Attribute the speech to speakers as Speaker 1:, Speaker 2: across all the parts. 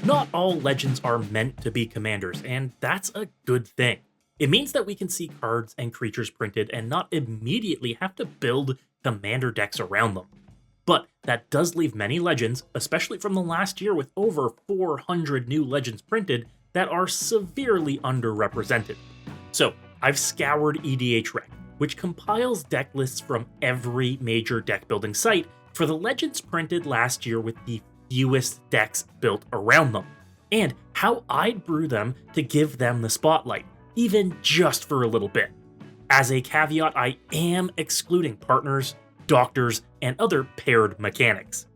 Speaker 1: Not all legends are meant to be commanders, and that's a good thing. It means that we can see cards and creatures printed and not immediately have to build commander decks around them. But that does leave many legends, especially from the last year with over 400 new legends printed, that are severely underrepresented. So I've scoured EDHRec, which compiles deck lists from every major deck building site for the legends printed last year with the fewest decks built around them, and how I'd brew them to give them the spotlight, even just for a little bit. As a caveat, I am excluding partners, doctors, and other paired mechanics.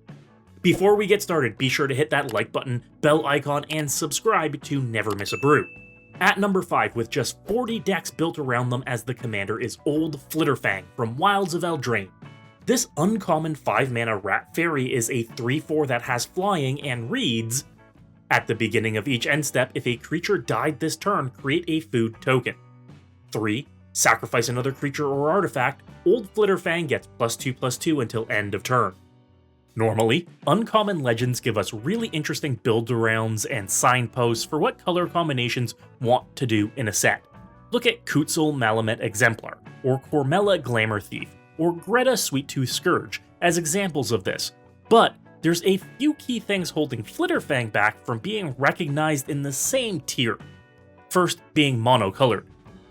Speaker 1: Before we get started, be sure to hit that like button, bell icon, and subscribe to never miss a brew. At number 5, with just 40 decks built around them as the commander, is Old Flitterfang from Wilds of Eldraine. This uncommon 5-mana rat fairy is a 3/4 that has flying and reads, at the beginning of each end step, if a creature died this turn, create a food token. 3. Sacrifice another creature or artifact, Old Flitterfang gets +2/+2 until end of turn. Normally, uncommon legends give us really interesting build-arounds and signposts for what color combinations want to do in a set. Look at Kutzil Malamet Exemplar, or Cormella Glamour Thief, or Greta Sweet-Tooth Scourge as examples of this, but there's a few key things holding Flitterfang back from being recognized in the same tier. First being monocolored.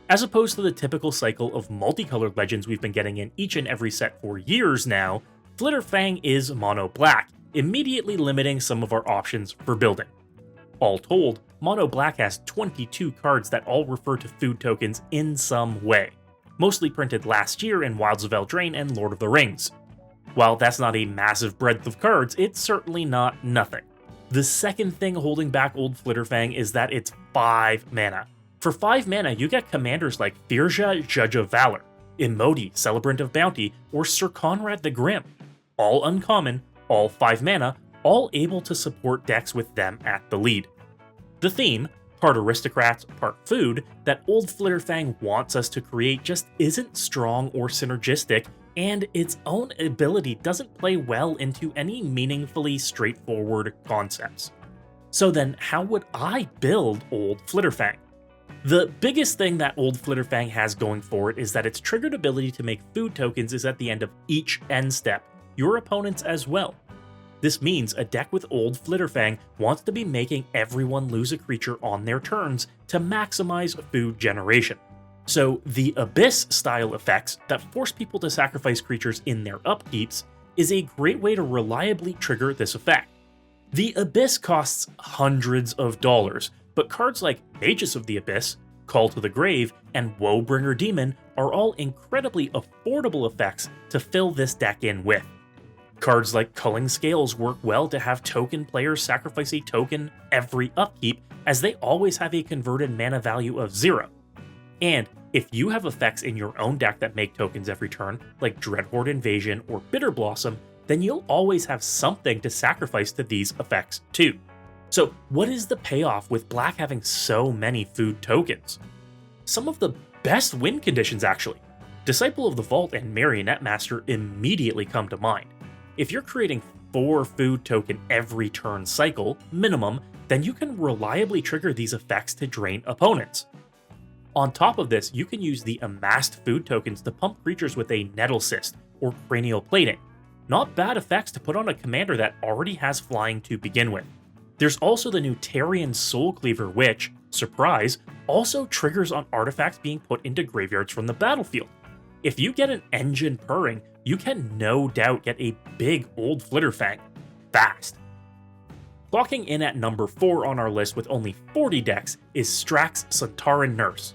Speaker 1: As opposed to the typical cycle of multicolored legends we've been getting in each and every set for years now, Flitterfang is mono-black, immediately limiting some of our options for building. All told, mono-black has 22 cards that all refer to food tokens in some way, mostly printed last year in Wilds of Eldraine and Lord of the Rings. While that's not a massive breadth of cards, it's certainly not nothing. The second thing holding back Old Flitterfang is that it's 5 mana. For 5 mana, you get commanders like Firja, Judge of Valor, Imodi, Celebrant of Bounty, or Sir Conrad the Grim. All uncommon, all 5 mana, all able to support decks with them at the lead. The theme, part aristocrats, part food, that Old Flitterfang wants us to create just isn't strong or synergistic, and its own ability doesn't play well into any meaningfully straightforward concepts. So then, how would I build Old Flitterfang? The biggest thing that Old Flitterfang has going for it is that its triggered ability to make food tokens is at the end of each end step, your opponent's as well. This means a deck with Old Flitterfang wants to be making everyone lose a creature on their turns to maximize food generation. So the Abyss style effects that force people to sacrifice creatures in their upkeeps is a great way to reliably trigger this effect. The Abyss costs hundreds of dollars, but cards like Magus of the Abyss, Call to the Grave, and Woebringer Demon are all incredibly affordable effects to fill this deck in with. Cards like Culling Scales work well to have token players sacrifice a token every upkeep, as they always have a converted mana value of 0. And if you have effects in your own deck that make tokens every turn, like Dreadhorde Invasion or Bitter Blossom, then you'll always have something to sacrifice to these effects too. So what is the payoff with Black having so many food tokens? Some of the best win conditions actually. Disciple of the Vault and Marionette Master immediately come to mind. If you're creating 4 food token every turn cycle, minimum, then you can reliably trigger these effects to drain opponents. On top of this, you can use the amassed food tokens to pump creatures with a Nettle Cyst or Cranial Plating. Not bad effects to put on a commander that already has flying to begin with. There's also the new Tarian Soul Cleaver which, surprise, also triggers on artifacts being put into graveyards from the battlefield. If you get an engine purring, you can no doubt get a big Old Flitterfang fast. Clocking in at number 4 on our list with only 40 decks is Strax Sontaran Nurse.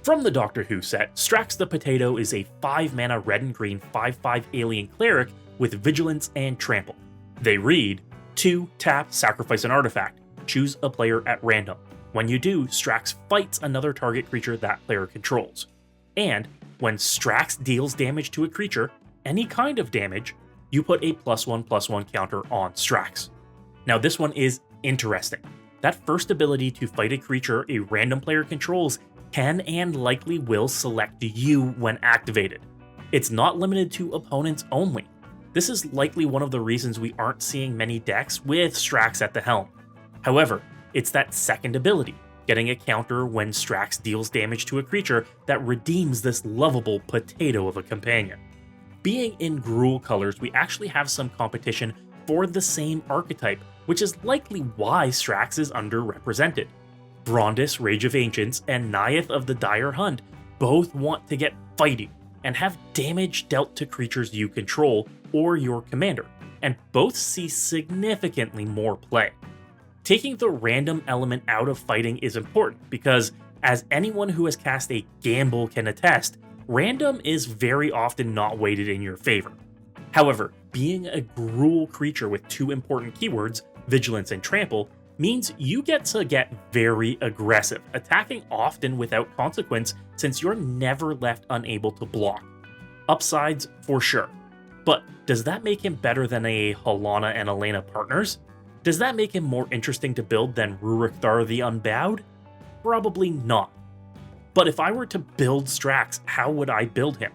Speaker 1: From the Doctor Who set, Strax the Potato is a 5-mana red and green 5/5 alien cleric with vigilance and trample. They read, 2 tap, sacrifice an artifact, choose a player at random. When you do, Strax fights another target creature that player controls. And when Strax deals damage to a creature, any kind of damage, you put a +1/+1 counter on Strax. Now this one is interesting. That first ability to fight a creature a random player controls can and likely will select you when activated. It's not limited to opponents only. This is likely one of the reasons we aren't seeing many decks with Strax at the helm. However, it's that second ability, getting a counter when Strax deals damage to a creature, that redeems this lovable potato of a companion. Being in Gruul colors, we actually have some competition for the same archetype, which is likely why Strax is underrepresented. Brondis, Rage of Ancients, and Naiath of the Dire Hunt both want to get fighty and have damage dealt to creatures you control or your commander, and both see significantly more play. Taking the random element out of fighting is important because, as anyone who has cast a gamble can attest, random is very often not weighted in your favor. However, being a Gruul creature with two important keywords, Vigilance and Trample, means you get to get very aggressive, attacking often without consequence since you're never left unable to block. Upsides for sure. But does that make him better than a Halana and Elena partners? Does that make him more interesting to build than Rurikthar the Unbowed? Probably not. But if I were to build Strax, how would I build him?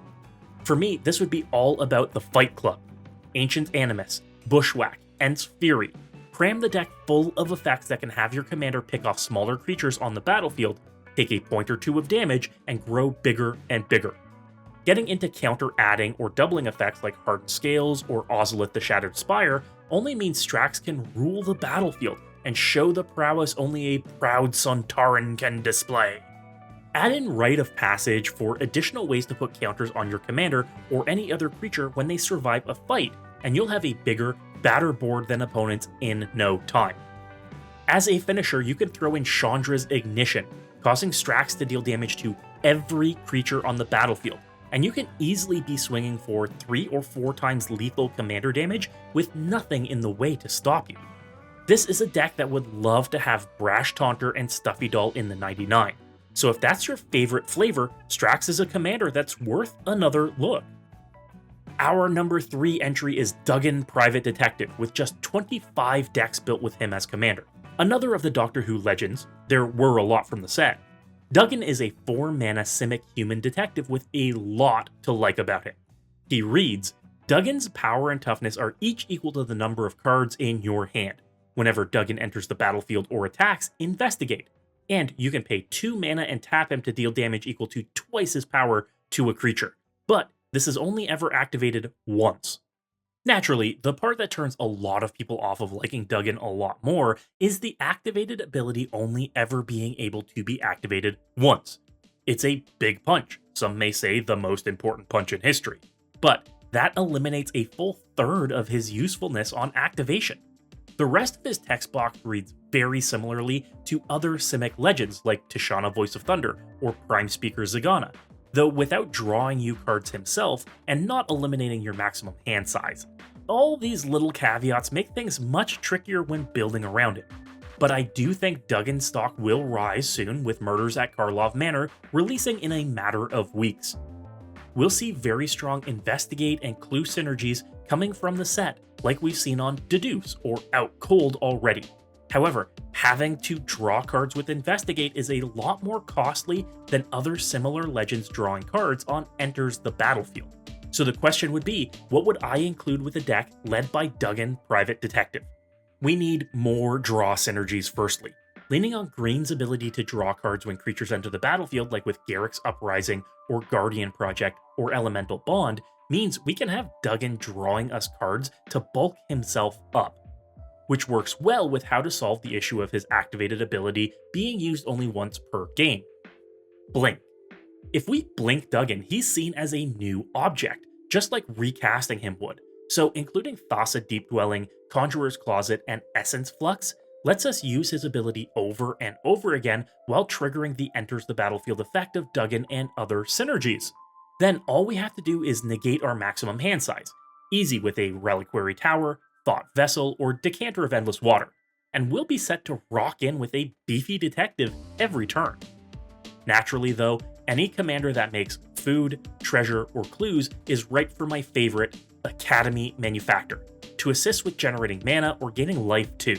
Speaker 1: For me, this would be all about the Fight Club. Ancient Animus, Bushwhack, Ents Fury. Cram the deck full of effects that can have your commander pick off smaller creatures on the battlefield, take a point or two of damage, and grow bigger and bigger. Getting into counter-adding or doubling effects like Hardened Scales or Ozolith the Shattered Spire only means Strax can rule the battlefield and show the prowess only a proud Sontaran can display. Add in Rite of Passage for additional ways to put counters on your commander or any other creature when they survive a fight, and you'll have a bigger, badder board than opponents in no time. As a finisher, you can throw in Chandra's Ignition, causing Strax to deal damage to every creature on the battlefield, and you can easily be swinging for 3 or 4 times lethal commander damage with nothing in the way to stop you. This is a deck that would love to have Brash Taunter and Stuffy Doll in the 99, so if that's your favorite flavor, Strax is a commander that's worth another look. Our number 3 entry is Duggan Private Detective, with just 25 decks built with him as commander. Another of the Doctor Who legends, there were a lot from the set. Duggan is a 4-mana Simic human detective with a lot to like about him. He reads, Duggan's power and toughness are each equal to the number of cards in your hand. Whenever Duggan enters the battlefield or attacks, investigate. And you can pay 2 mana and tap him to deal damage equal to twice his power to a creature. But this is only ever activated once. Naturally, the part that turns a lot of people off of liking Duggan a lot more is the activated ability only ever being able to be activated once. It's a big punch, some may say the most important punch in history, but that eliminates a full third of his usefulness on activation. The rest of his text box reads very similarly to other Simic legends like Tishana Voice of Thunder or Prime Speaker Zagana, though without drawing you cards himself and not eliminating your maximum hand size. All these little caveats make things much trickier when building around it. But I do think Duggan's stock will rise soon with Murders at Karlov Manor releasing in a matter of weeks. We'll see very strong Investigate and Clue synergies coming from the set, like we've seen on Deduce or Out Cold already. However, having to draw cards with Investigate is a lot more costly than other similar legends drawing cards on Enters the Battlefield. So the question would be, what would I include with a deck led by Duggan Private Detective? We need more draw synergies firstly. Leaning on Green's ability to draw cards when creatures enter the battlefield, like with Garruk's Uprising or Guardian Project or Elemental Bond, means we can have Duggan drawing us cards to bulk himself up, which works well with how to solve the issue of his activated ability being used only once per game. Blink. If we blink Duggan, he's seen as a new object, just like recasting him would. So including Thassa Deep Dwelling, Conjurer's Closet, and Essence Flux lets us use his ability over and over again while triggering the Enters the Battlefield effect of Duggan and other synergies. Then all we have to do is negate our maximum hand size, easy with a Reliquary Tower, Thought Vessel, or Decanter of Endless Water, and we'll be set to rock in with a beefy detective every turn. Naturally though, any commander that makes food, treasure, or clues is right for my favorite, Academy Manufactor, to assist with generating mana or gaining life too.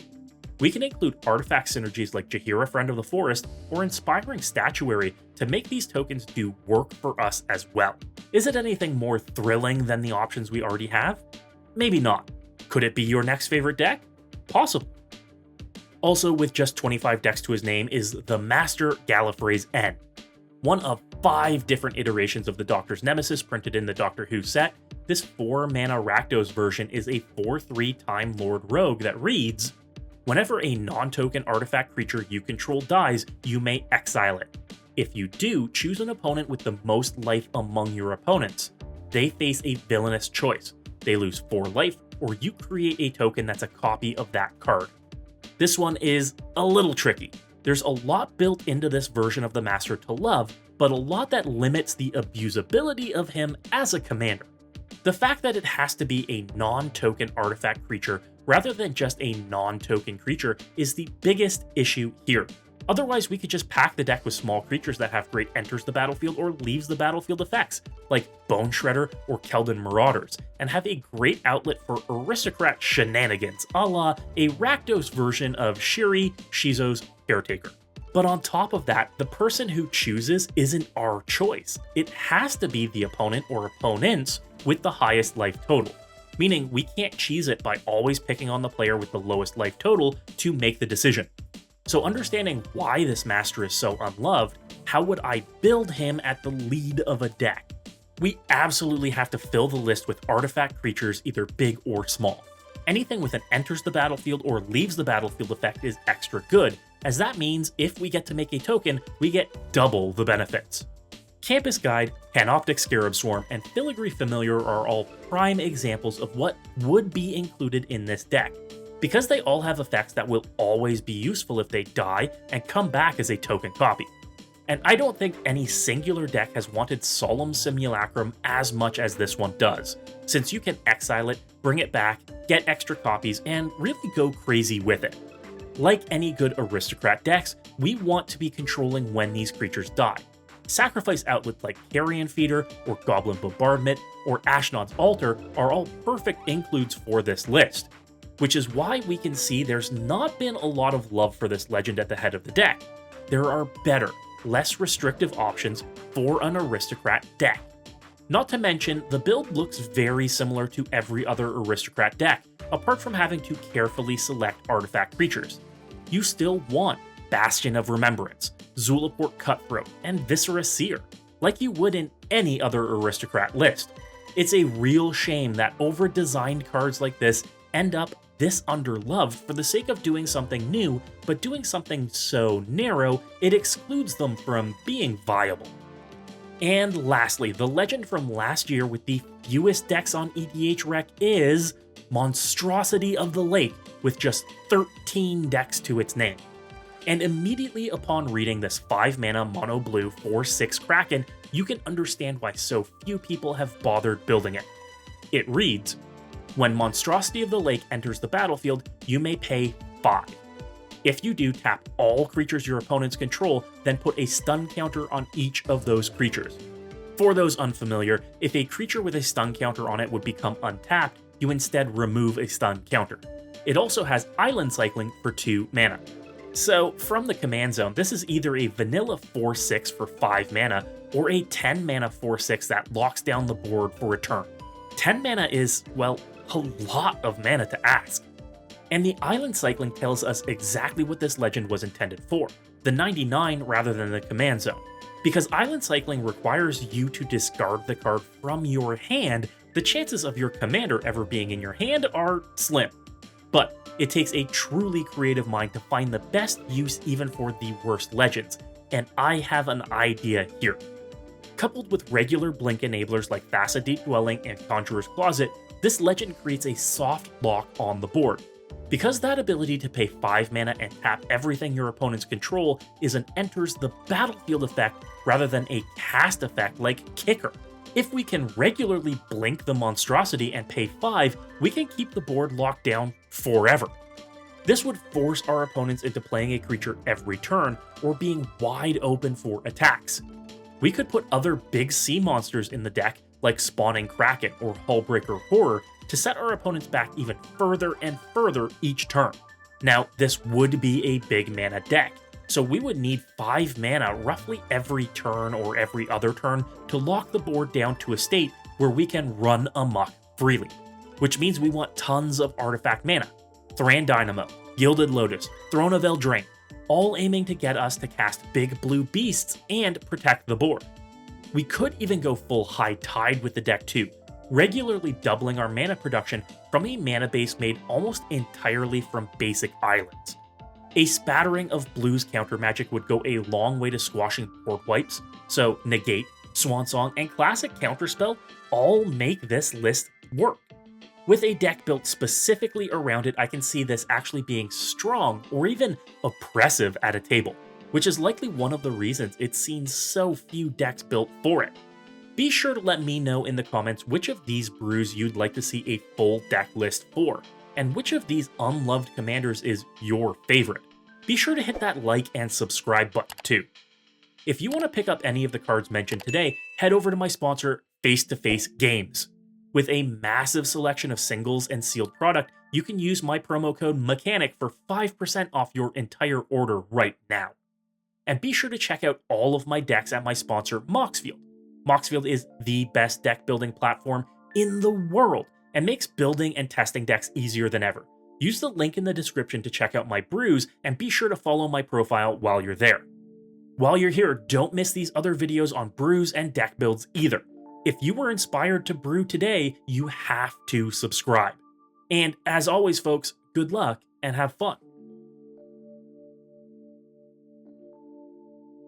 Speaker 1: We can include artifact synergies like Jaheira Friend of the Forest or Inspiring Statuary to make these tokens do work for us as well. Is it anything more thrilling than the options we already have? Maybe not. Could it be your next favorite deck? Possible. Also, with just 25 decks to his name, is the Master Gallifrey's End. One of 5 different iterations of the Doctor's Nemesis printed in the Doctor Who set, this 4-mana Rakdos version is a 4/3 Time Lord Rogue that reads, whenever a non-token artifact creature you control dies, you may exile it. If you do, choose an opponent with the most life among your opponents. They face a villainous choice. They lose 4 life, or you create a token that's a copy of that card. This one is a little tricky. There's a lot built into this version of the Master to love, but a lot that limits the abusability of him as a commander. The fact that it has to be a non-token artifact creature rather than just a non-token creature is the biggest issue here. Otherwise, we could just pack the deck with small creatures that have great enters the battlefield or leaves the battlefield effects, like Bone Shredder or Keldon Marauders, and have a great outlet for aristocrat shenanigans, a la a Rakdos version of Shiri, Shizo's Caretaker. But on top of that, the person who chooses isn't our choice. It has to be the opponent or opponents with the highest life total, meaning we can't cheese it by always picking on the player with the lowest life total to make the decision. So understanding why this Master is so unloved, how would I build him at the lead of a deck? We absolutely have to fill the list with artifact creatures, either big or small. Anything with an enters the battlefield or leaves the battlefield effect is extra good, as that means if we get to make a token, we get double the benefits. Campus Guide, Panoptic Scarab Swarm, and Filigree Familiar are all prime examples of what would be included in this deck, because they all have effects that will always be useful if they die and come back as a token copy. And I don't think any singular deck has wanted Solemn Simulacrum as much as this one does, since you can exile it, bring it back, get extra copies, and really go crazy with it. Like any good aristocrat decks, we want to be controlling when these creatures die. Sacrifice outlets like Carrion Feeder, or Goblin Bombardment, or Ashnod's Altar are all perfect includes for this list, which is why we can see there's not been a lot of love for this legend at the head of the deck. There are better, less restrictive options for an aristocrat deck. Not to mention, the build looks very similar to every other aristocrat deck, apart from having to carefully select artifact creatures. You still want Bastion of Remembrance, Zulaport Cutthroat, and Viscera Seer, like you would in any other aristocrat list. It's a real shame that over-designed cards like this end up this underloved for the sake of doing something new, but doing something so narrow, it excludes them from being viable. And lastly, the legend from last year with the fewest decks on EDHRec is Monstrosity of the Lake, with just 13 decks to its name. And immediately upon reading this 5-mana mono blue 4/6 Kraken, you can understand why so few people have bothered building it. It reads, when Monstrosity of the Lake enters the battlefield, you may pay 5. If you do, tap all creatures your opponents control, then put a stun counter on each of those creatures. For those unfamiliar, if a creature with a stun counter on it would become untapped, you instead remove a stun counter. It also has Island Cycling for 2 mana. So, from the command zone, this is either a vanilla 4/6 for 5 mana, or a 10 mana 4/6 that locks down the board for a turn. 10 mana is, well, a lot of mana to ask. And the Island Cycling tells us exactly what this legend was intended for, the 99 rather than the command zone. Because Island Cycling requires you to discard the card from your hand, the chances of your commander ever being in your hand are slim. But it takes a truly creative mind to find the best use even for the worst legends, and I have an idea here. Coupled with regular blink enablers like Thassa Deep Dwelling and Conjurer's Closet, this legend creates a soft lock on the board. Because that ability to pay 5 mana and tap everything your opponents control is an enters the battlefield effect rather than a cast effect like Kicker. If we can regularly blink the Monstrosity and pay 5, we can keep the board locked down forever. This would force our opponents into playing a creature every turn or being wide open for attacks. We could put other big sea monsters in the deck like Spawning Kraken or Hullbreaker Horror to set our opponents back even further and further each turn. Now, this would be a big mana deck, so we would need 5 mana roughly every turn or every other turn to lock the board down to a state where we can run amok freely, which means we want tons of artifact mana. Thran Dynamo, Gilded Lotus, Throne of Eldraine, all aiming to get us to cast big blue beasts and protect the board. We could even go full High Tide with the deck too, regularly doubling our mana production from a mana base made almost entirely from basic islands. A spattering of blues counter magic would go a long way to squashing board wipes, so Negate, Swansong, and Classic Counterspell all make this list work. With a deck built specifically around it, I can see this actually being strong or even oppressive at a table, which is likely one of the reasons it's seen so few decks built for it. Be sure to let me know in the comments which of these brews you'd like to see a full deck list for, and which of these unloved commanders is your favorite. Be sure to hit that like and subscribe button too. If you want to pick up any of the cards mentioned today, head over to my sponsor, Face to Face Games. With a massive selection of singles and sealed product, you can use my promo code MECHANIC for 5% off your entire order right now. And be sure to check out all of my decks at my sponsor, Moxfield. Moxfield is the best deck building platform in the world and makes building and testing decks easier than ever. Use the link in the description to check out my brews, and be sure to follow my profile while you're there. While you're here, don't miss these other videos on brews and deck builds either. If you were inspired to brew today, you have to subscribe. And as always, folks, good luck and have fun.